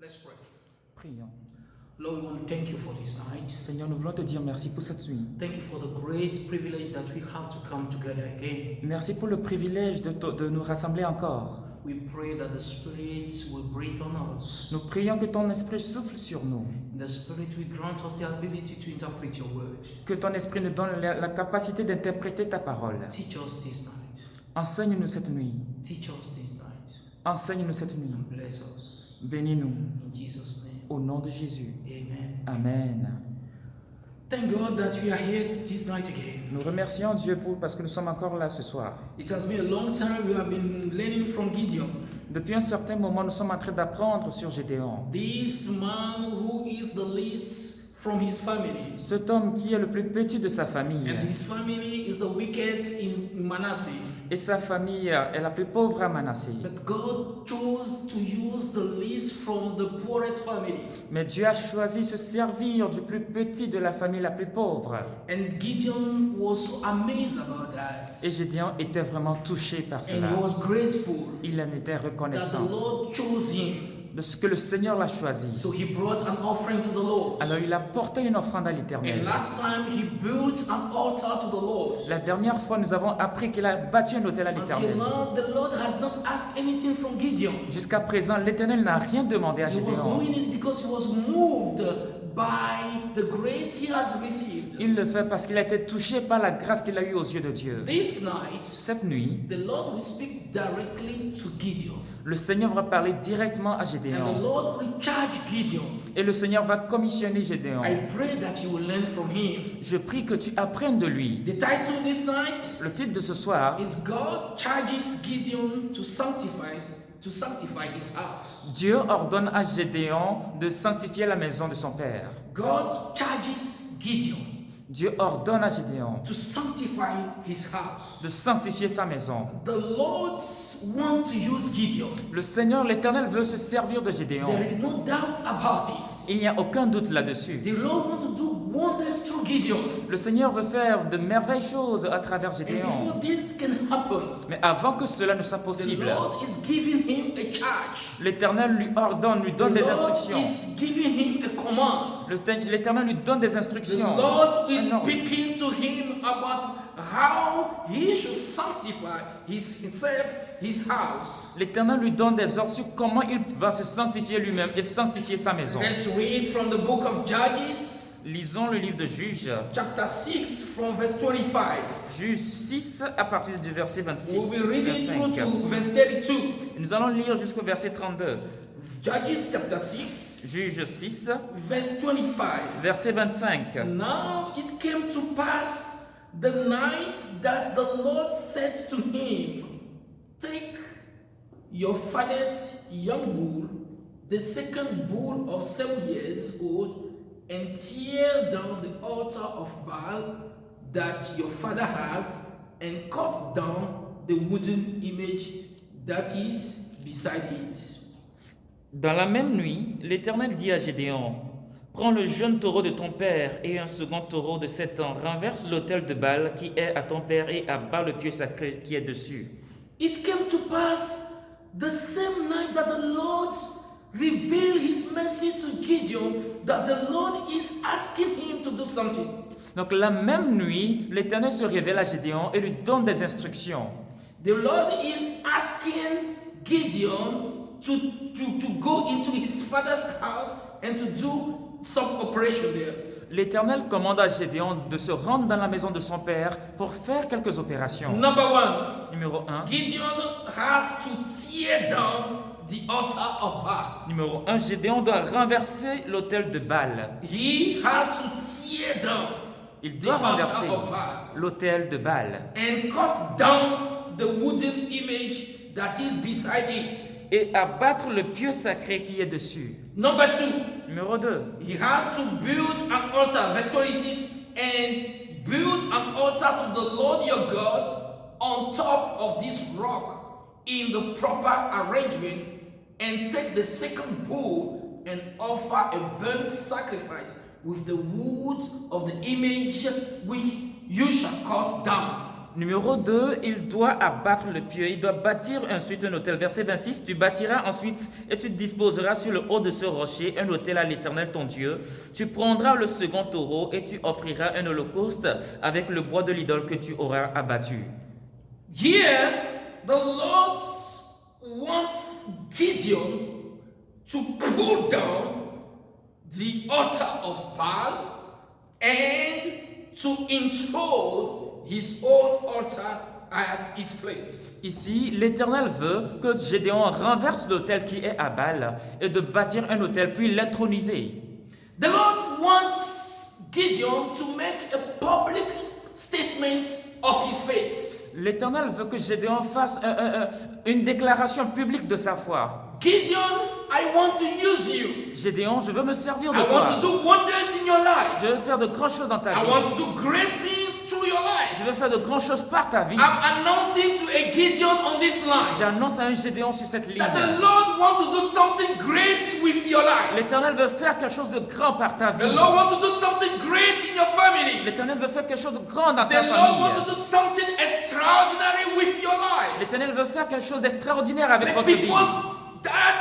Let's pray. Prions. Lord, we want to thank you for this night. Seigneur, nous voulons te dire merci pour cette nuit. Thank you for the great privilege that we have to come together again. Merci pour le privilège de nous rassembler encore. We pray that the Spirit will breathe on us. Nous prions que ton esprit souffle sur nous, The Spirit will grant us the ability to interpret your word. que ton esprit nous donne la capacité d'interpréter ta parole. Teach us this night. Enseigne-nous cette nuit. Teach us this night. Enseigne-nous cette nuit. And bless us. Bénis-nous. In Jesus' name. Au nom de Jésus. Amen. Amen. Thank God that we are here this night again. Nous remercions Dieu parce que nous sommes encore là ce soir. It has been a long time we have been learning from Gideon. Depuis un certain moment, nous sommes en train d'apprendre sur Gédéon. This man who is the least from his family. Cet homme qui est le plus petit de sa famille. And his family is the weakest in Manasseh. Et sa famille est la plus pauvre à Manassé. But God chose to use the least from the poorest family. Mais Dieu a choisi de se servir du plus petit de la famille la plus pauvre. And Gideon was so amazed about that. Et Gédéon était vraiment touché par And cela. he was grateful Il en était that the reconnaissant Lord chose him. de ce que le Seigneur l'a choisi. So he brought an offering to the Lord. Alors il a porté une offrande à And l'Éternel. last time he built an altar to the Lord. La dernière fois, nous avons appris qu'il a bâti un autel à Until l'Éternel. now, the Lord has not asked anything from Gideon. Jusqu'à présent, l'Éternel n'a rien demandé à He was Gédéon. doing it because he was moved by the grace he has received. Il le fait parce qu'il a été touché par la grâce qu'il a eue aux yeux de Dieu. This night, Cette nuit, the Lord will speak directly to Gideon. le Seigneur va parler directement à And the Gédéon. Lord will charge Gideon. Et le Seigneur va commissionner Gédéon. I pray that you will learn from him. Je prie que tu apprennes de lui. The title this night Le titre de ce soir, is God charges Gideon to sanctify his house. Dieu ordonne à Gédéon de sanctifier la maison de son père. God charges Gideon Dieu ordonne à Gédéon to sanctify his house. de sanctifier sa maison. The Lord wants to use Gideon. Le Seigneur, l'Éternel, veut se servir de Gédéon. There is no doubt about it. Il n'y a aucun doute là-dessus. The Lord wants to do wonders through Gideon. Le Seigneur veut faire de merveilleuses choses à travers And Gédéon. before this can happen, Mais avant que cela ne soit the possible, Lord is giving him a charge. l'Éternel lui ordonne, lui The donne des Lord instructions. is giving him a command. L'Éternel lui donne des The instructions. Lord is Un ordre. speaking to him about how he should sanctify his house. L'Éternel lui donne des ordres sur comment il va se sanctifier lui-même et sanctifier sa maison. Let's read from the book of Judges, Lisons le livre de Juges, chapter 6, from verse 25. Juges 6 à partir du verset 26. We'll be reading through 25. to verse 32. Nous allons lire jusqu'au verset 32. Judges chapter 6, Juges 6, verse 25. verset 25. Now it came to pass the night that the Lord said to him, take your father's young bull, the second bull of 7 years old, and tear down the altar of Baal that your father has, and cut down the wooden image that is beside it. Dans la même nuit, l'Éternel dit à Gédéon, prends le jeune taureau de ton père et un second taureau de 7 ans, renverse l'autel de Baal qui est à ton père et abat le pieu sacré qui est dessus. It came to pass the same night that the Lord revealed his mercy to Gideon, that the Lord is asking him to do something. Donc la même nuit, l'Éternel se révèle à Gédéon et lui donne des instructions. The Lord is asking Gideon to go into his father's house and to do some operation there. L'Éternel commande à Gédéon de se rendre dans la maison de son père pour faire quelques opérations. Number one, Numéro 1. Gideon has to tear down the altar of Baal. Numéro 1, Gédéon doit renverser l'autel de Baal. He has to tear down Il the doit altar renverser of Baal l'autel de Baal and cut down the wooden image that is beside it. et abattre le pieu sacré qui est dessus. Number two, Numéro 2. he has to build an altar, verse 26, and build an altar to the Lord your God on top of this rock in the proper arrangement, and take the second bull and offer a burnt sacrifice with the wood of the image which you shall cut down. Numéro 2, il doit abattre le pieu, il doit bâtir ensuite un autel. Verset 26, tu bâtiras ensuite et tu disposeras sur le haut de ce rocher un autel à l'Éternel ton Dieu. Tu prendras le second taureau et tu offriras un holocauste avec le bois de l'idole que tu auras abattu. Here, the Lord wants Gideon to pull down the altar of Baal and to inthrone his own altar at its place. Ici, l'Éternel veut que Gédéon renverse l'autel qui est à Baal et de bâtir un autel puis l'introniser. The Lord wants Gideon to make a public statement of his faith. L'Éternel veut que Gédéon fasse une déclaration publique de sa foi. Gideon, I want to use you. Gédéon, je veux me servir de I toi. want to do wonders in your life. Je veux faire de grandes choses dans ta I vie. want to do great things through your life. Je veux faire de grandes choses par ta vie. I'm announcing to a Gideon on this line J'annonce à un Gédéon sur cette ligne. that the Lord wants to do something great with your life. L'Éternel veut faire quelque chose de grand par ta The vie. Lord wants to do something great in your family. L'Éternel veut faire quelque chose de grand dans The ta Lord wants to famille. do something extraordinary with your life. L'Éternel veut faire quelque chose d'extraordinaire avec But votre vie. before that,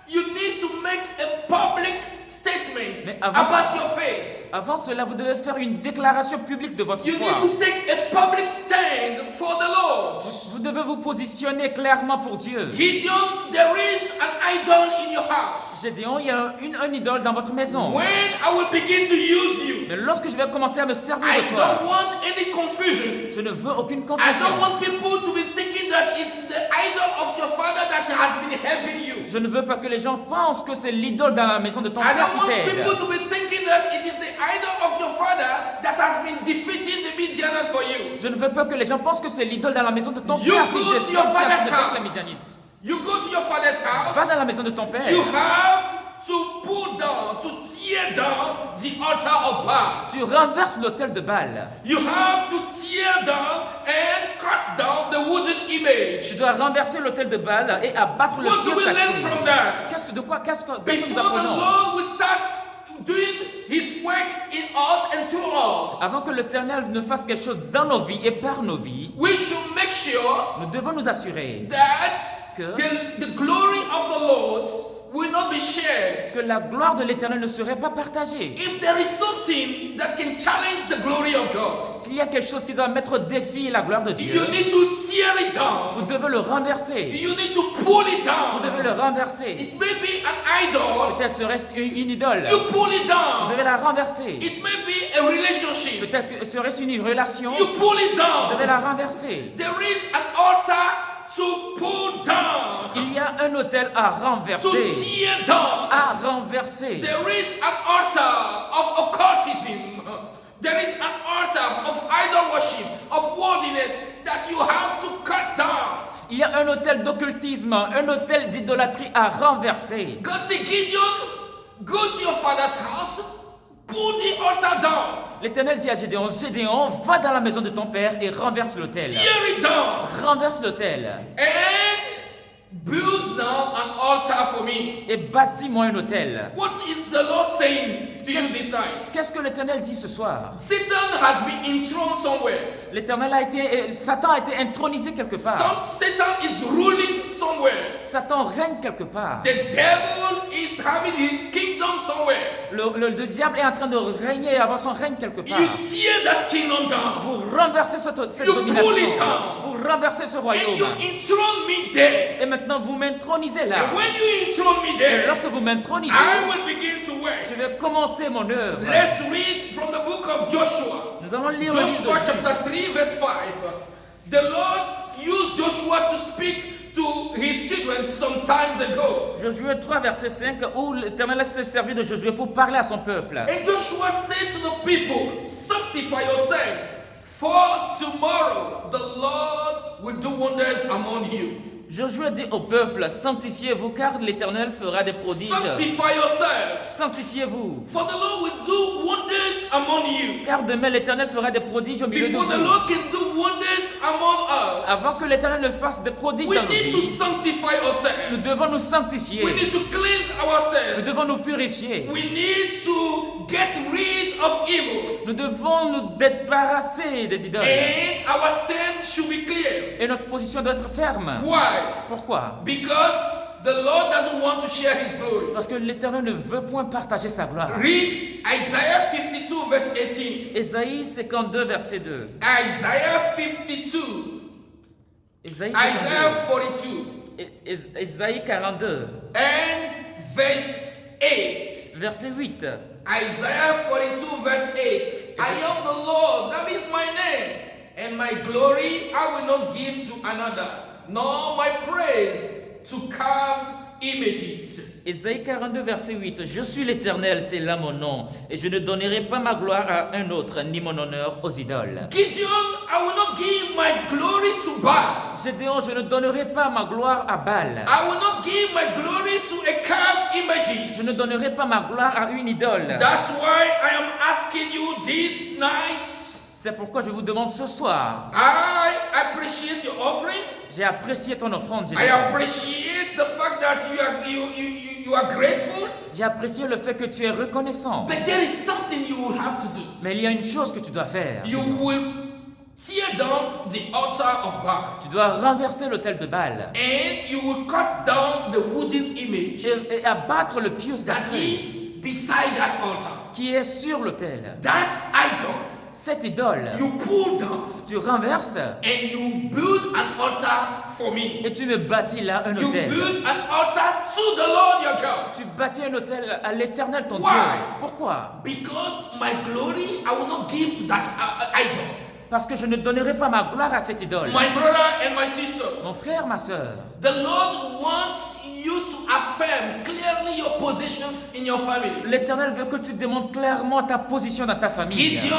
you need to make a public statement Mais avant about your faith. Avant cela, vous devez faire une déclaration publique de votre You foi. need to take a public stand for the Lord. Vous devez vous positionner clairement pour Dieu. Gideon, there is an idol in your house. Gédéon, il y a un idole dans votre maison. When I will begin to use you, Mais lorsque je vais commencer à me servir I de don't toi, want any confusion. je ne veux aucune I confusion. don't want people to be thinking that it's the idol of your father that has been helping you. Je ne veux pas que les gens pensent que c'est l'idole dans la maison de ton I père don't qui want t'aide. people to be thinking that it is the idol of your father that has been defeating the Midianites for you. Je ne veux pas que les gens pensent que c'est l'idole dans la maison de ton You père qui go t'aide to your father's avec house. les Midianites. You go to your father's Va house. dans la maison de ton père. You have to pull down, to tear down the altar of Baal. Tu renverses l'autel de Baal. You have to tear down and cut down the wooden image. Tu dois renverser l'autel de Baal et abattre le What do dieu we learn sacré. from that? Qu'est-ce que nous Before the apprenons? Lord will start doing His work in us and through us, Avant que l'Éternel ne fasse quelque chose dans nos vies et par nos vies, we should make sure nous devons nous assurer that Que- the glory of the Lord will not be shared. que la gloire de l'Éternel ne serait pas partagée. If there is something that can challenge the glory of God, S'il y a quelque chose qui doit mettre au défi la gloire de Dieu, you need to tear it vous down. devez le renverser. You need to pull it Vous devez down. le renverser. It may be an idol. Peut-être serait-ce une idole. You pull it Vous down. devez la renverser. It may be a relationship. Peut-être que serait-ce une relation. You Vous pull it devez down. la renverser. There is an altar to pull down, Il y a un autel à to renverser. tear down. À renverser. There is an altar of occultism. There is an altar of idol worship, of worldliness that you have to cut down. Il y a un autel d'occultisme, un autel d'idolâtrie à renverser. God said, Gideon, go to your father's house, pull the altar down, L'Éternel dit à Gédéon, Gédéon, va dans la maison de ton père et renverse l'autel. tear it down, Renverse l'autel and build now an altar for me. et bâtis-moi un autel. What is the Lord saying to you this time? Qu'est-ce que l'Éternel dit ce soir? Satan has been enthroned somewhere. Satan a été intronisé quelque part. Satan is ruling somewhere. Satan règne quelque part. The devil is having his kingdom somewhere. Le diable est en train de régner et avoir son règne quelque part. You tear that kingdom down. Vous renversez cette You domination. pull it down. Vous renversez ce And royaume. you enthrone me there. Et maintenant, vous m'intronisez là. And when you enthrone me Et there, lorsque vous m'intronisez, I will begin to work. je vais commencer mon œuvre. Let's read from the book of Joshua. Nous allons lire le livre Joshua de Jude. chapter 3 verse 5. The Lord used Joshua to speak to his children some times ago. Josué 3, verset 5, où l'Éternel s'est servi de Josué pour parler à son peuple. And Joshua said to the people, sanctify yourself, for tomorrow the Lord will do wonders among you. Josué dit au peuple, sanctifiez-vous car l'Éternel fera des prodiges. Sanctify yourself, Sanctifiez-vous, for the Lord will do wonders among you. car demain l'Éternel fera des prodiges au milieu de Before the vous. Lord can do wonders among us, Avant que l'Éternel ne fasse des prodiges we dans nos need to vies, sanctify ourselves. nous devons nous sanctifier. We need to cleanse Nous Nous devons nous purifier. We need to get rid of evil. Nous devons nous débarrasser des idoles. And our stand should be clear. Et notre position doit être ferme. Why? Pourquoi? Because the Lord doesn't want to share his glory. Parce que l'Éternel ne veut point partager sa gloire. Read Isaiah 52 verse 18. Ésaïe 52, verset 2. Isaiah 52. Ésaïe Isaiah 42. 42. Ésaïe 42, And verse 8. verset 8. Isaiah 42 verse 8. I am the Lord, that is my name. And my glory I will not give to another, nor my praise to carved images. Ésaïe 42, verset 8. Je suis l'Éternel, c'est là mon nom, et je ne donnerai pas ma gloire à un autre, ni mon honneur aux idoles. Gideon, I will not give my glory to Baal. Gédéon, je ne donnerai pas ma gloire à Baal. I will not give my glory to a carved Je images. ne donnerai pas ma gloire à une idole. That's why I am asking you this night. C'est pourquoi je vous demande ce soir. I appreciate your offering. J'ai apprécié ton offrande, I Gédéon. appreciate the fact that you are grateful. J'ai apprécié le fait que tu es reconnaissant. But there is something you will have to do. Mais il y a une chose que tu dois faire. You will tear down the altar of Baal. Tu dois renverser l'autel de Baal And you will cut down the wooden image et abattre le pieu that sacré is beside that altar. qui est sur l'autel. That idol Cette idole, you pull down tu renverses and you build an altar for me. et tu me bâtis là un You autel. build an altar to the Lord your God. Tu bâtis un autel à l'Éternel ton Why? Dieu. Pourquoi? Because my glory I will not give to that idol. Parce que je ne donnerai pas ma gloire à cette idole. My brother and my sister, Mon frère, ma soeur, the Lord wants you to affirm clearly your position in your family. l'Éternel veut que tu démontres clairement ta position dans ta famille. Gideon,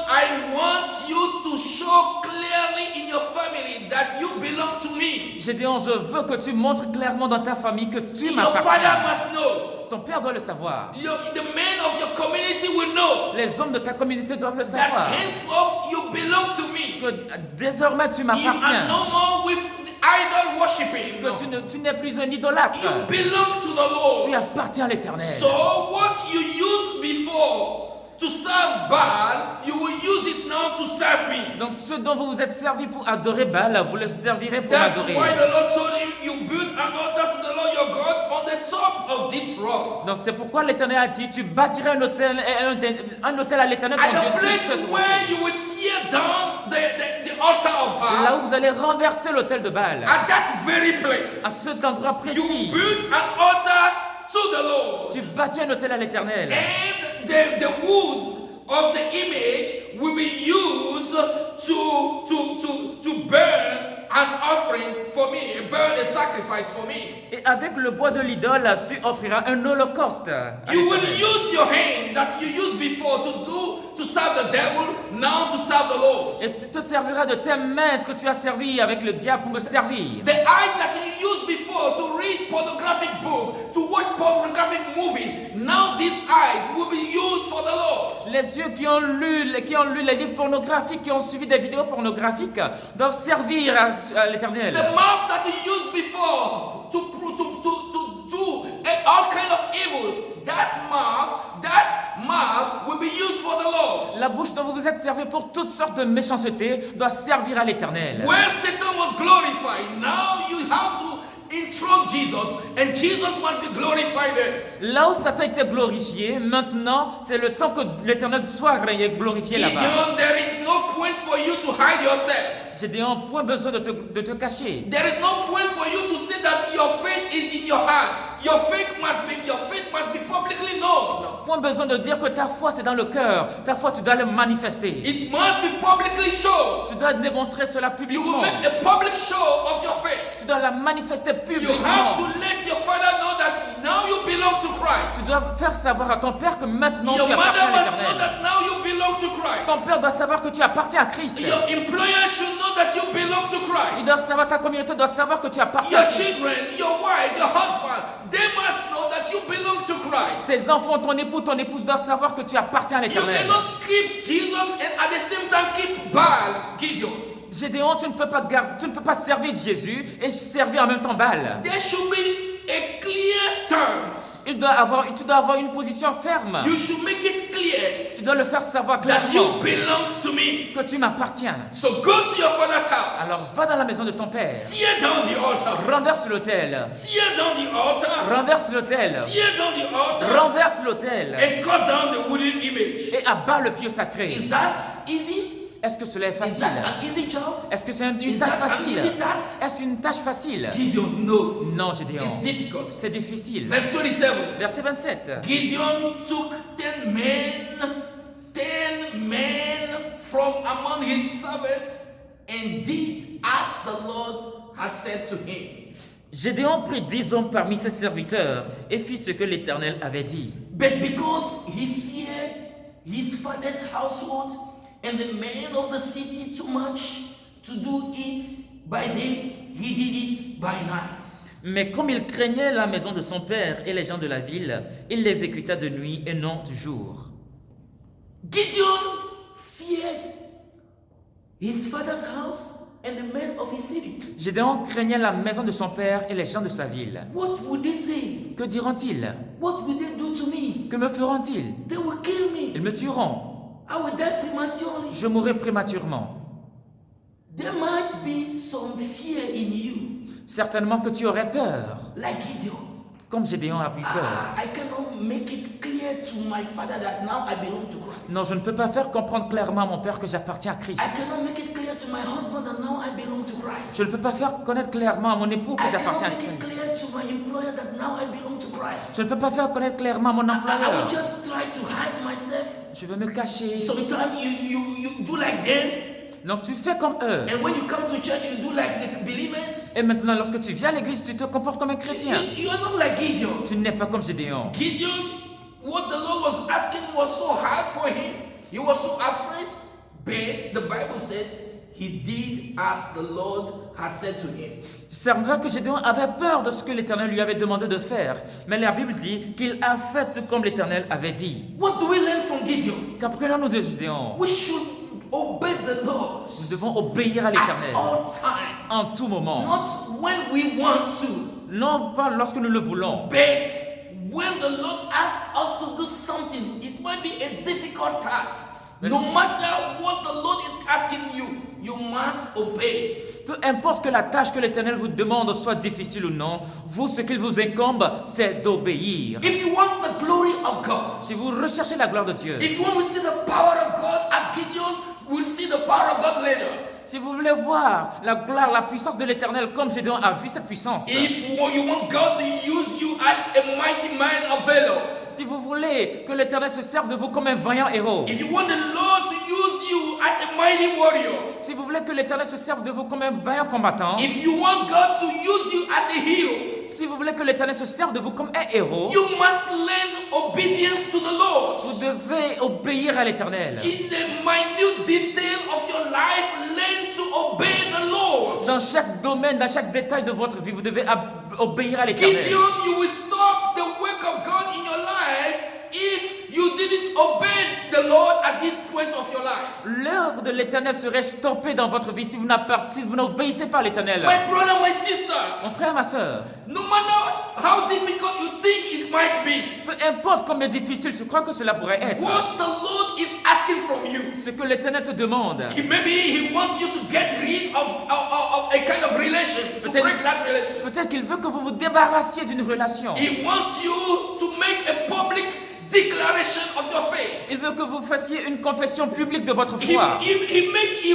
I want you to show clearly in your family that you belong to me. Gédéon, je veux que tu montres clairement dans ta famille que tu Your father m'appartiens. must know. Ton père doit le savoir. The men of your community will know Les hommes de ta communauté doivent le that savoir. henceforth you belong to me. Que désormais tu You are m'appartiens. no more with idol worshipping. Que No. tu n'es plus un idolâtre. You belong to the Lord. Tu appartiens à l'Éternel. So what you used before to serve Baal, you will use it now to serve me. Donc ce dont vous vous êtes servi pour adorer Baal, vous le servirez pour That's m'adorer. why the Lord told him, you build an altar to the Lord your God on the top of this rock. Donc c'est pourquoi l'Éternel a dit, tu bâtiras un autel à l'Éternel At ton Dieu the sur place cette roche. where you will tear down the altar of Là Baal, où vous allez renverser l'autel de Baal. at that very place, À cet endroit you précis. build an altar to the Lord. Tu bâtis un autel à l'Éternel. And the wood of the image will be used to burn an offering for me, burn a sacrifice for me. Et avec le bois de l'idole, tu offriras un holocauste. à You will l'Éternel. use your hand that you used before to serve the devil, now to serve the Lord. Et tu te serviras de tes mains que tu as servi avec le diable pour me servir. The eyes that you used before to read pornographic book, to watch pornographic movie, now these eyes will be used for the Lord. Les yeux qui ont lu les livres pornographiques, qui ont suivi des vidéos pornographiques, doivent servir à l'Éternel. The mouth that you used before to do all kind of evil, that mouth will be used for the Lord. La bouche dont vous vous êtes servi pour toutes sortes de méchanceté doit servir à l'Éternel. Where Satan was glorified, now you have to enthrone Jesus, and Jesus must be glorified there. Là où Satan était glorifié, maintenant c'est le temps que l'Éternel soit glorifié là-bas. Gideon, there is no point for you to hide yourself. Gédéon, point besoin de te cacher. There is no point for you to say that your faith is in your heart. Your faith must be publicly known. Point besoin de dire que ta foi c'est dans le cœur. Ta foi tu dois le manifester. It must be publicly shown. Tu dois démontrer cela You will publiquement. make a public show of your faith. Tu dois la manifester You have publiquement. to let your father know that now you belong to Christ. Tu dois faire savoir à ton père que maintenant Your tu appartiens mother à must know l'Éternel. that now you belong to Ton Christ. père doit savoir que tu appartiens à Christ. Your employer should know that you belong to Il Christ. doit savoir, ta communauté doit savoir que tu appartiens à Your Christ. children, your wife, your husband, they must know that you belong to Christ. Tes enfants, ton époux, ton épouse doivent savoir que tu appartiens à You l'Éternel. cannot keep Jesus and at the same time keep Baal, Gideon. Gédéon, tu ne peux pas servir Jésus et servir en même temps Baal. There should be a clear clear stance. Tu dois avoir une position ferme. You should make it clear Tu dois le faire savoir that you clairement belong to me. que tu m'appartiens. So go to your father's house. Alors va dans la maison de ton père. Tear down the altar. Renverse l'autel. Tear down the altar. Renverse l'autel. Tear down the altar. Renverse l'autel. And cut down the wooden image. Et abat le pieu sacré. Is that easy? Est-ce que cela est Is facile? that an easy job? Est-ce que c'est une Is tâche that an facile? easy task? Est-ce une tâche facile? Gideon, no. Non, Gédéon. It's difficult. C'est difficile. Verse 27. Verset 27. Gideon took 10 men from among his servants and did as the Lord had said to him. Gédéon prit 10 hommes parmi ses serviteurs et fit ce que l'Éternel avait dit. But because he feared his father's household and the men of the city too much to do it by day, he did it by night. Mais comme il craignait la maison de son père et les gens de la ville, il l'exécuta de nuit et non du jour. Gideon feared his father's house and the men of his city. Gédéon craignait la maison de son père et les gens de sa ville. What would they say? Que diront-ils? What will they do to me? Que me feront-ils? They will kill Ils me. me tueront. I will die prematurely. Je mourrai prématurément. There might be some fear in you, Certainement que tu aurais peur, like Gideon. comme Gédéon a eu peur. I cannot make it clear to my father that now I belong to Christ. Non, je ne peux pas faire comprendre clairement à mon père que j'appartiens à Christ. I cannot make it clear to my husband that now I belong to Christ. Je ne peux pas faire connaître clairement à mon époux que I cannot j'appartiens à make it Christ. clear to my employer that now I belong to Christ. Je ne peux pas faire connaître clairement à mon I will employeur. just try to hide myself. Je vais me cacher. Sometimes you do like them, Donc tu fais comme eux. and when you come to church, you do like the believers. Et maintenant, lorsque tu viens à l'église, tu te comportes comme un chrétien. You are not like Gideon. Tu n'es pas comme Gédéon. Gideon, what the Lord was asking was so hard for him. He was so afraid. But the Bible said he did as the Lord had said to him. C'est vrai que Gédéon avait peur de ce que l'Éternel lui avait demandé de faire. Mais la Bible dit qu'il a fait comme l'Éternel avait dit. What do we learn from Gideon? Qu'apprenons-nous de Gédéon? We should obey the Lord Nous devons obéir à at l'Éternel all times, en tout moment. not when we want to, Non pas lorsque nous le voulons. but when the Lord asks us to do something. It might be a difficult task. No matter what the Lord is asking you, you must obey. Peu importe que la tâche que l'Éternel vous demande soit difficile ou non, vous, ce qu'il vous incombe, c'est d'obéir. If you want the glory of God, Si vous recherchez la gloire de Dieu, if you want to see the power of God, as Gideon will see the power of God later. si vous voulez voir la gloire, la puissance de l'Éternel comme Gédéon a vu cette puissance, If you want God to use you as a mighty man of valor, si vous voulez que l'Éternel se serve de vous comme un vaillant héros, if you want the Lord to use you as a mighty warrior, si vous voulez que l'Éternel se serve de vous comme un vaillant combattant, if you want God to use you as a hero, si vous voulez que l'Éternel se serve de vous comme un héros, you must learn obedience to the Lord. vous devez obéir à l'Éternel. In the minute detail of your life, learn to obey the Lord. Dans chaque domaine, dans chaque détail de votre vie, vous devez obéir à l'Éternel. Gideon, you will stop the work of God in your life if you didn't obey the Lord at this point of your life. L'œuvre de l'Éternel serait stoppée dans votre vie si vous n'obéissez pas à l'Éternel. My brother, my sister, Mon frère, ma soeur, no matter how difficult you think it might be, peu importe combien difficile tu crois que cela pourrait être, what the Lord is asking from you, ce que l'Éternel te demande, maybe He wants you to get rid of a kind of relation, to Peut-être- break that relation. peut-être qu'il veut que vous vous débarrassiez d'une relation. He wants you to make a public declaration of your faith. Il veut que vous fassiez une confession publique de votre He foi.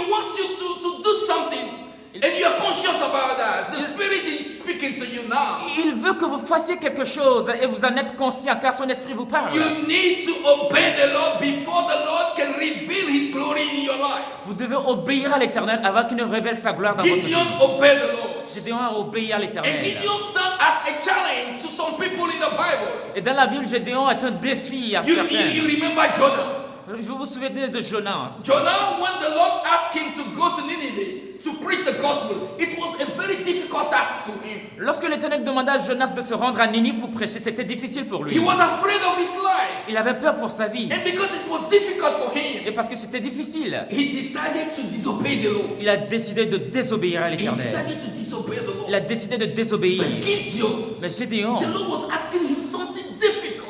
wants you to do something, and you're conscious about that. The Spirit is speaking to you now. Il veut que vous fassiez quelque chose et vous en êtes conscient car son esprit vous parle. You need to obey the Lord before the Lord can reveal His glory in your life. Vous devez obéir à l'Éternel avant qu'il ne révèle sa gloire dans votre vie. Gideon obeyed the Lord. Gédéon a obéi à And l'Éternel. Gideon stand as a challenge to some people in the Bible. Et dans la Bible, Gédéon est un défi à You certains. remember Jordan. Vous vous souvenez de Jonas? Jonah, when the Lord asked him to go to Nineveh to preach the gospel, it was a very difficult task to him. Lorsque l'Éternel demanda à Jonas de se rendre à Ninive pour prêcher, c'était difficile pour lui. He was afraid of his life. Il avait peur pour sa vie. And because it was difficult for him, Et parce que c'était difficile, he decided to disobey the Lord. il a décidé de désobéir à He l'Éternel. decided to disobey the Lord. Il a décidé de désobéir. But Gideon, Mais Gédéon the Lord was asking him something difficult.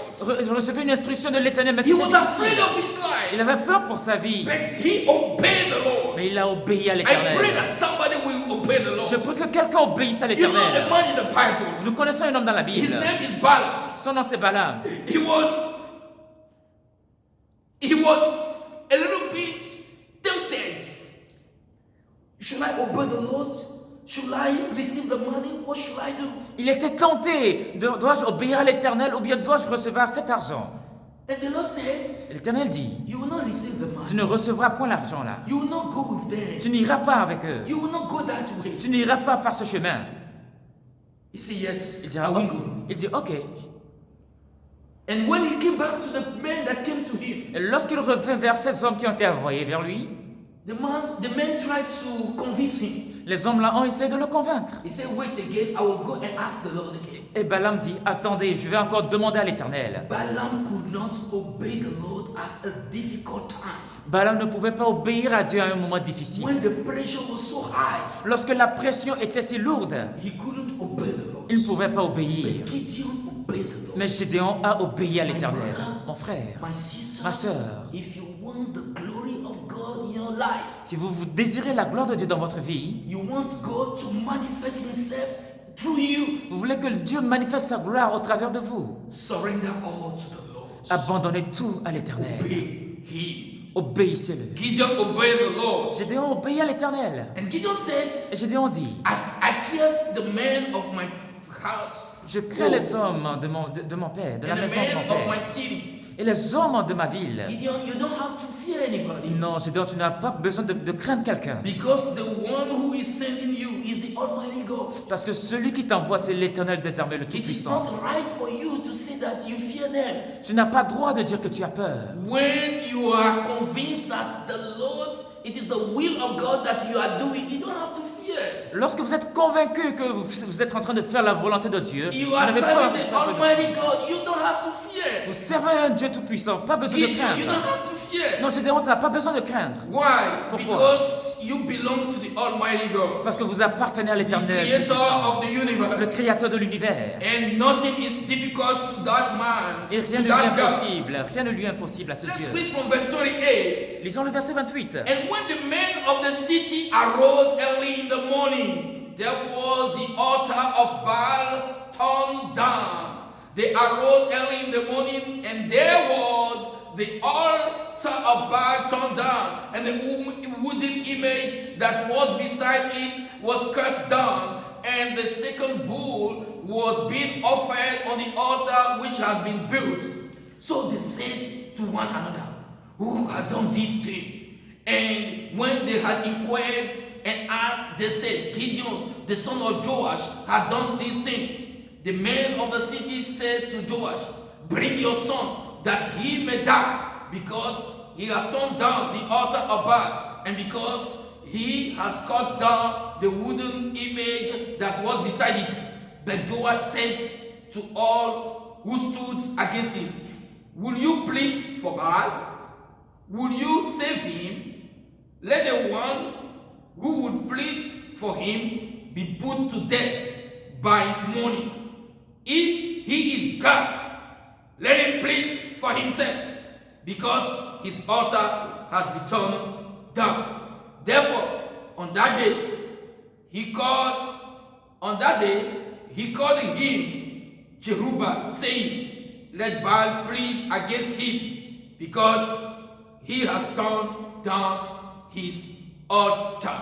recevait une instruction de l'Éternel, mais He c'était was afraid difficile. of his life. Il avait peur pour sa vie, But he obeyed the Lord. mais il a obéi à I l'Éternel. pray that somebody will obey the Lord. Je prie que quelqu'un obéisse à You know l'Éternel. the man in the Bible. Nous connaissons un homme dans la His Bible. name is Balaam. Son nom c'est Balaam. He was a little bit tempted. Should I obey the Lord? Should I receive the money? What should I do? Il était tenté. Dois-je obéir à l'Éternel ou bien dois-je recevoir cet argent? And the Lord said, Et l'Éternel dit, you will not receive the tu money. ne recevras point l'argent là. You will not go with them. Tu n'iras pas avec eux. You will not go that way. Tu n'iras pas par ce chemin. He said, yes, Il I dira will oui. go. Il dit ok. And when he came back to the men that came to him, Et lorsqu'il revint vers ces hommes qui ont été envoyés vers lui, the men tried to convince him. les hommes là ont essayé de le convaincre. He said, wait again, I will go and ask the Lord again. Et Balaam dit, attendez, je vais encore demander à l'Éternel. Balaam could not obey the Lord at a difficult time. Balaam ne pouvait pas obéir à Dieu à un moment difficile. When the pressure was so high, Lorsque la pression était si lourde, he couldn't obey the Lord. il ne pouvait pas obéir. But Gideon obeyed the Lord. Mais Gédéon a obéi à l'Éternel. Mon frère, My sister, ma sœur, if you want the glory of God in your life, si vous désirez la gloire de Dieu dans votre vie, you want God to manifest himself through you, vous voulez que Dieu manifeste sa gloire au travers de vous, surrender all to the Lord. abandonnez tout à l'Éternel. Obey him. Obéissez-le. Gideon obeyed the Lord. Gédéon obéit à l'Éternel. And Gideon Et said, Gédéon dit, I feared the men of my house je crains les hommes de mon père, de la and the maison de mon men of my père, city. et les hommes de ma ville. Gideon, you don't have to fear anybody. Non, Gédéon, tu n'as pas besoin de craindre quelqu'un. Because the one who is sending you is the Almighty God. Parce que celui qui t'envoie, c'est l'Éternel des armées, le It is Tout-Puissant. not right for you to say that you fear them. Tu n'as pas droit de dire que tu as peur. When you are convinced that the Lord, it is the will of God that you are doing, you don't have to fear. Lorsque vous êtes convaincu que vous êtes en train de faire la volonté de Dieu, vous You are n'avez pas serving the peur de- Almighty God, you don't have to fear. Vous servez un Dieu Tout-Puissant, pas besoin de Gideon, you don't craindre. have to fear. Non, Gédéon, tu n'as pas besoin de craindre. Why? Pourquoi? Because you belong to the Almighty God, Parce que vous appartenez à the l'Éternel, creator Tout-Puissant, of the le universe. Créateur de l'univers. And nothing is difficult to that man, Et rien to ne lui that est God. impossible. Rien ne lui est impossible à ce Let's Dieu. read from verse 28. Lisons le verset 28. And when the men of the city arose early in the morning, there was the altar of Baal torn down. They arose early in the morning, and there was the altar of Baal torn down, and the wooden image that was beside it was cut down, and the second bull was being offered on the altar which had been built. So they said to one another, who had done this thing? And when they had inquired and asked, they said, Gideon, the son of Joash, had done this thing. The men of the city said to Joash, bring your son, that he may die, because he has torn down the altar of Baal, and because he has cut down the wooden image that was beside it. But Joash said to all who stood against him, will you plead for Baal? Will you save him? Let the one who would plead for him be put to death by morning. If he is God, let him plead for himself, because his altar has been torn down. Therefore, on that day, he called him Jerubbaal, saying, let Baal plead against him, because he has torn down his altar.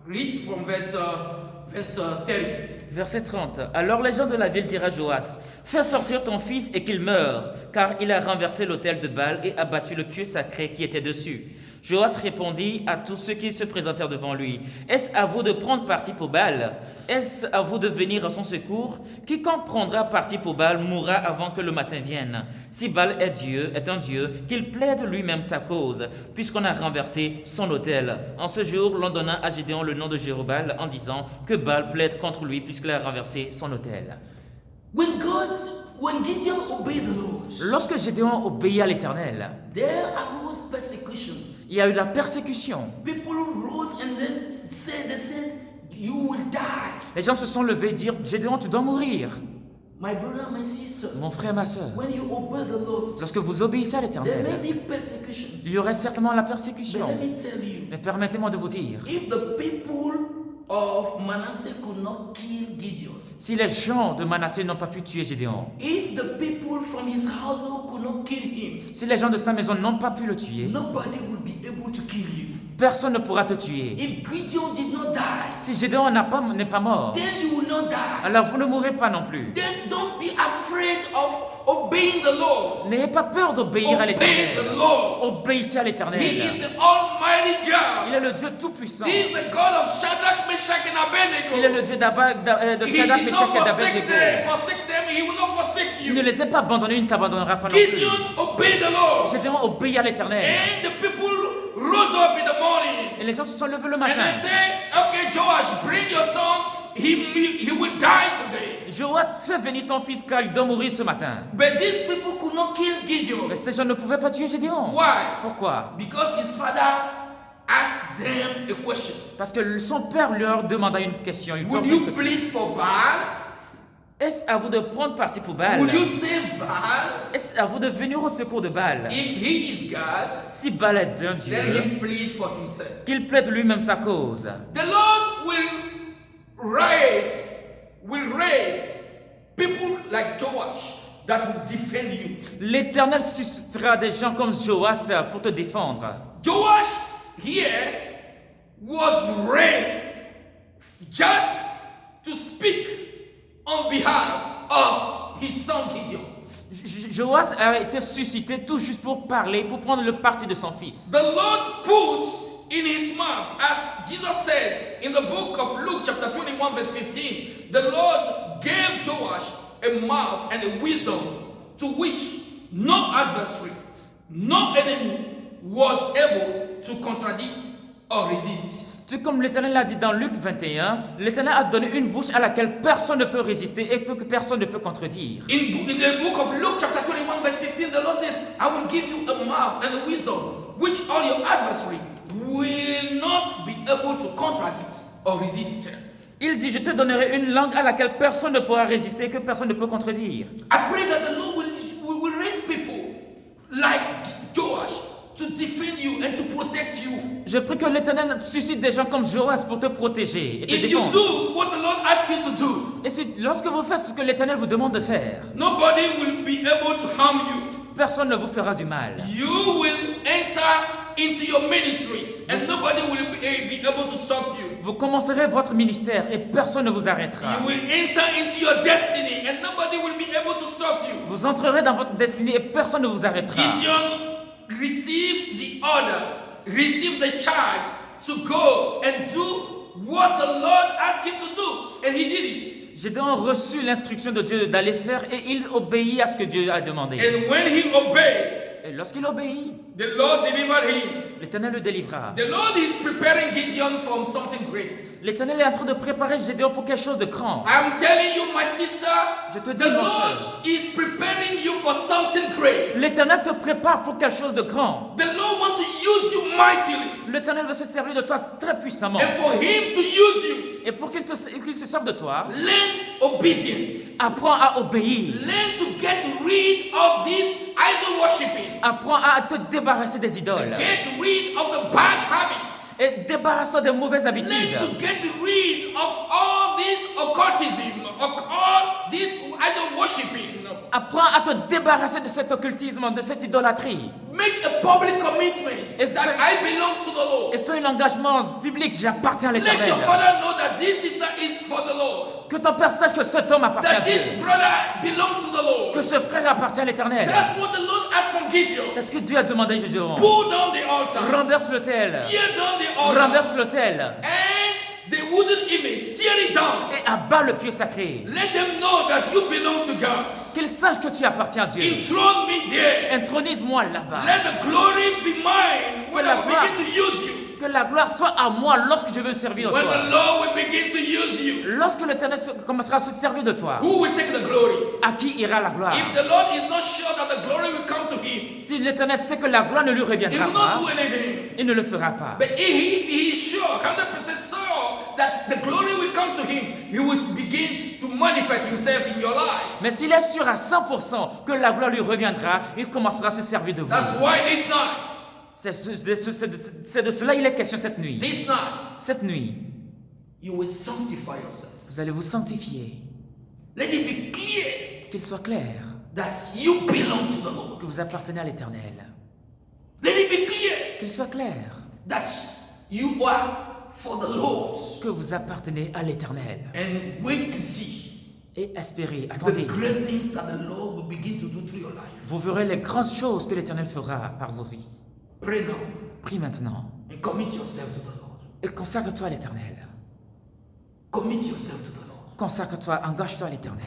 Read from verse 30. Verset 30. Alors les gens de la ville dirent à Joas, fais sortir ton fils et qu'il meure, car il a renversé l'autel de Baal et abattu le pieu sacré qui était dessus. Joas répondit à tous ceux qui se présentèrent devant lui. Est-ce à vous de prendre parti pour Baal? Est-ce à vous de venir à son secours? Quiconque prendra parti pour Baal mourra avant que le matin vienne. Si Baal est un Dieu, qu'il plaide lui-même sa cause, puisqu'on a renversé son autel. En ce jour, l'on donna à Gédéon le nom de Jérubbaal en disant que Baal plaide contre lui puisqu'il a renversé son autel. When Gideon obeyed the Lord, Lorsque Gédéon obéit à l'Éternel, there arose persecution. il y a eu la persécution. People rose and then they said, you will die. Les gens se sont levés et dirent, Gédéon, tu dois mourir. My brother, my sister, Mon frère, ma soeur, when you obey the Lord, lorsque vous obéissez à there may l'Éternel, be persecution. il y aurait certainement la But persécution. let me tell you, Mais permettez-moi de vous dire, if the people of Manasseh could not kill Gideon, si les gens de Manassé n'ont pas pu tuer Gédéon, if the people from his household could not kill him, si les gens de sa maison n'ont pas pu le tuer, nobody will be able to kill you. personne ne pourra te tuer. If Gideon did not die, Si Gédéon n'est pas mort, then you will not die. alors vous ne mourrez pas non plus. Then don't be afraid of obeying the Lord. N'ayez pas peur d'obéir à Obey the l'Éternel. Lord. Obéissez à He l'Éternel. is the Almighty Il God. est le Dieu tout-puissant. He is the God of Shadrach, Meshach, and Il est Abednego. le Dieu de He Shadrach, did Meshach not et forsake d'Abednego. them. He will not forsake Il ne you. les a pas abandonnés, il ne t'abandonnera pas non plus. Gideon obeyed the Lord. Gédéon obéit à l'Éternel. And the people rose up in the morning. Et les gens se sont levés le And matin. they say, okay, Joash, bring your son. He will die today. Joas, fais venir ton fils car il doit mourir ce matin. But these people could not kill Gideon. Mais ces gens ne pouvaient pas tuer Gédéon. Why? Pourquoi? Because his father asked them a question. Parce que son père leur demanda une question. Il Would posait une you question. plead for Baal? Est-ce à vous de prendre parti pour Baal? Would you save Baal? Est-ce à vous de venir au secours de Baal? If he is God, Si Baal est un let Dieu, him plead for himself. qu'il plaide lui-même sa cause. The Lord will raise people like Joash that will defend you. L'Éternel suscitera des gens comme Joas pour te défendre. Joash here was raised just to speak on behalf of his son Gideon. Joas a été suscité tout juste pour parler, pour prendre le parti de son fils. The Lord puts in his mouth, as Jesus said in the book of Luke chapter 21 verse 15, the Lord gave Joash a mouth and a wisdom to which no adversary, no enemy was able to contradict or resist. Tout comme l'Éternel l'a dit dans Luc 21, l'Éternel a donné une bouche à laquelle personne ne peut résister et que personne ne peut contredire. In the book of Luke chapter 21 verse 15, the Lord said, I will give you a mouth and a wisdom which all your adversary will not be able to contradict or resist. Il dit, je te donnerai une langue à laquelle personne ne pourra résister et que personne ne peut contredire. I pray that the Lord will raise people like Joash to defend you and to protect you. Je prie que l'Éternel suscite des gens comme Joas pour te protéger et te If you défendre. do what the Lord asks you to do, Et lorsque vous faites ce que l'Éternel vous demande de faire, nobody will be able to harm you. personne ne vous fera du mal. You will enter into your ministry and nobody will be able to stop you. Vous commencerez votre ministère et personne ne vous arrêtera. You will enter into your destiny and nobody will be able to stop you. Vous entrerez dans votre destinée et personne ne vous arrêtera. Gideon received the order, received the charge to go and do what the Lord asked him to do, and he did it. Gédéon reçut l'instruction de Dieu d'aller faire et il obéit à ce que Dieu a demandé. And when he obeyed, Et lorsqu'il obéit, the Lord delivered him. l'Éternel le délivra. The Lord is preparing Gideon for something great. L'Éternel est en train de préparer Gédéon pour quelque chose de grand. I'm telling you, my sister, Je te dis, the mon Lord frère. is preparing you for something great. L'Éternel te prépare pour quelque chose de grand. The Lord wants to use you mightily, L'Éternel veut se servir de toi très puissamment. and for Him to use you, Et pour qu'il se serve de toi, learn obedience. apprends à obéir. Learn to get rid of this idol worshiping. Apprends à te débarrasser des idoles. Get rid of the bad habits. Et débarrasse-toi des mauvaises habitudes. Learn to get rid of all this occultism, of all this idol worshipping. Apprends à te débarrasser de cet occultisme, de cette idolâtrie. Make a public commitment that I belong to the Lord. Et fais un engagement public, j'appartiens à Let l'Éternel. your father know that this sister is for the Lord. Que ton père sache que cet homme appartient à That Dieu. this brother belongs to the Lord. Que ce frère appartient à l'Éternel. That's what the Lord asked from Gideon. C'est ce que Dieu a demandé à Gédéon. Pull down the altar. Renverse l'autel. Tear down the altar. Renverse l'autel. And the wooden image. Tear it down. Et abat le pied sacré. Let them know that you belong to God. Qu'ils sachent que tu appartiens à Dieu. Enthrone me there. Intronise-moi là-bas. Let the glory be mine when I begin to use you. Que la gloire soit à moi lorsque je veux servir When toi. the Lord will begin to use you, Lorsque l'Éternel commencera à se servir de toi, who will take the glory? à qui ira la gloire? If the Lord is not sure that the glory will come to him, Si l'Éternel sait que la gloire ne lui he reviendra will not pas, do anything. il ne le fera pas. But if he is sure, 100% sure that the glory will come to him, he will begin to manifest himself in your life. Mais s'il est sûr à 100% que la gloire lui reviendra, il commencera à se servir de vous. That's why this night, C'est de cela il est question cette nuit. this night, Cette nuit, you will sanctify yourself. vous allez vous sanctifier. Let it be clear Qu'il soit clair that you belong to the Lord. que vous appartenez à l'Éternel. Let it be clear Qu'il soit clair that you are for the Lord. que vous appartenez à l'Éternel. And wait and see Et espérez, the attendez. great things that the Lord will begin to do through your life. Vous verrez les grandes choses que l'Éternel fera par vos vies. Pray now Prie maintenant and commit yourself to the Lord. et consacre-toi à l'Éternel. Commit yourself to the Lord. Consacre-toi, engage-toi à l'Éternel.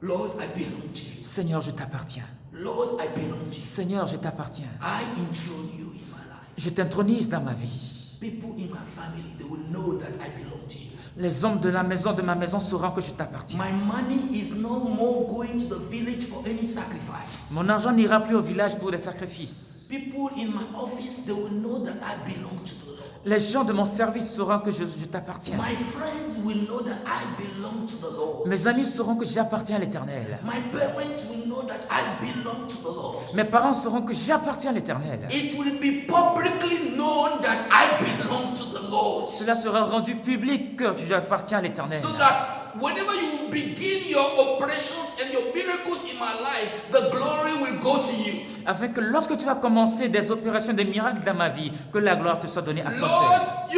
Lord, I belong to you. Seigneur, je t'appartiens. Lord, I belong to you. Seigneur, je t'appartiens. I enthrone you in my life. Je t'intronise dans ma vie. People in my family, they will know that I belong to you. Les hommes de ma maison sauront que je t'appartiens. My money is no more going to the village for any sacrifice. Mon argent n'ira plus au village pour des sacrifices. People in my office, they will know that I belong to the Lord. Les gens de mon service sauront que je t'appartiens. My friends will know that I belong to the Lord. Mes amis sauront que j'appartiens à l'Éternel. My parents will know that I belong to the Lord. Mes parents sauront que j'appartiens à l'Éternel. It will be publicly known that I belong to the Lord. Cela sera rendu public que j'appartiens à l'Éternel. So that whenever you begin your operations and your miracles in my life, the glory will go to you. Afin que lorsque tu vas commencer des opérations, des miracles dans ma vie, que la gloire te soit donnée à toi seul. Lord,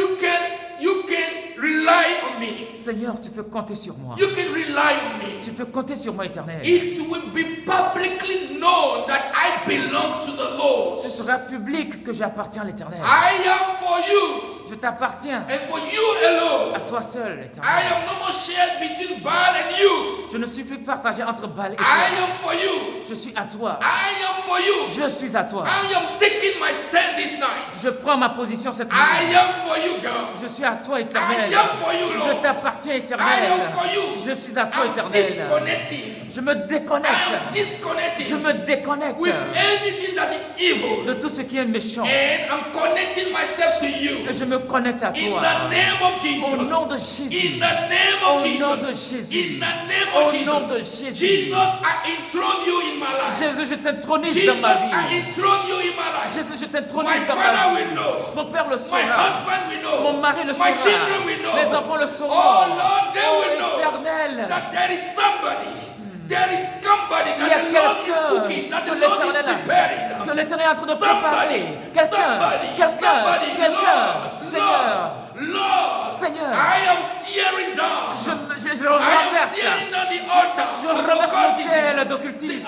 you can rely on me. Seigneur, tu peux compter sur moi. You can rely on me. Tu peux compter sur moi, Éternel. It will be publicly known that I belong to the Lord. Ce sera public que j'appartiens à l'Éternel. I am for you Je t'appartiens and for you alone. à toi seul, I Éternel. am no more shared between Baal and you. Je ne suis plus partagé entre Baal et I toi. am for you. Je suis à toi. I am for you. Je suis à toi. I am taking my stand this night. Je prends ma position cette nuit. I am for you, Je girls. suis à toi, Éternel. I am for you, Je Lord. t'appartiens, I Éternel. am for you. Je suis à toi, I'm Éternel. disconnecting. Je me I am déconnecte. disconnecting Je me déconnecte with anything that is evil. de tout ce qui est méchant. And I'm connecting myself to you. Et je me connecte à In toi. the name of Jesus. Au nom de In Jésus. the name Au of nom de Jesus. Jésus. In the name Au of nom de Jesus. Jésus. Jesus, I enthrone you in my life. Jésus, je t'intronise Jesus, dans ma I vie. enthrone you in my life. Jésus, je My t'intronise dans father ma will vie. know. Mon Père le My saura. husband will know. Mon mari le My saura. children will know. Mes enfants le sauront. Oh Lord, they Oh, will know Éternel. that there is somebody. There is somebody Il y a that the Lord is quelqu'un cooking, that que the Lord is l'Éternel preparing. que l'Éternel est en train de Somebody, préparer. Quelqu'un, Lord, Seigneur. I am tearing down. Je le I am renverse. tearing down the altar Je of renverse l'autel occultism. d'occultisme.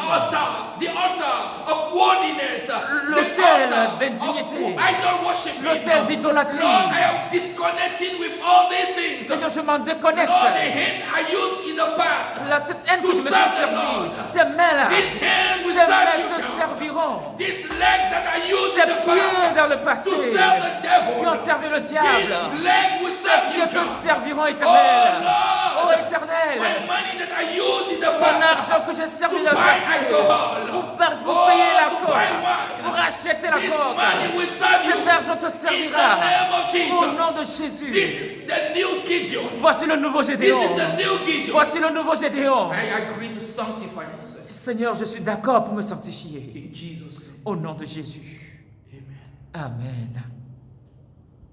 The altar of worldliness. L'autel d'indignité. Idol worship. L'autel d'idolâtrie. Lord, I am disconnecting with all these things. Seigneur, je m'en déconnecte. Lord, the hand I used in the past. Cette haine que To je me suis serve the servi, Lord. ces mains-là, These hands will ces serve mains you, te God. serviront. These legs that I used Ces in the pieds past. dans le passé To serve the devil. qui ont servi le diable, These legs will ces serve you, pieds te God. serviront, Oh Éternel. Oh, Lord, Éternel, my money that I used in the mon past argent que j'ai servi to dans le buy passé, alcohol, pour payer la to coque, buy wine. pour acheter la This coque, money will serve you. cet argent te In the servira. name of Au nom Jesus. de Jésus. This is the new Gideon. Voici le nouveau This Gédéon. is the new Gideon. Voici le nouveau Gédéon. I agree to sanctify myself. Seigneur, je suis d'accord pour me sanctifier. In Jesus' name. Au nom de Jésus. Amen. Amen.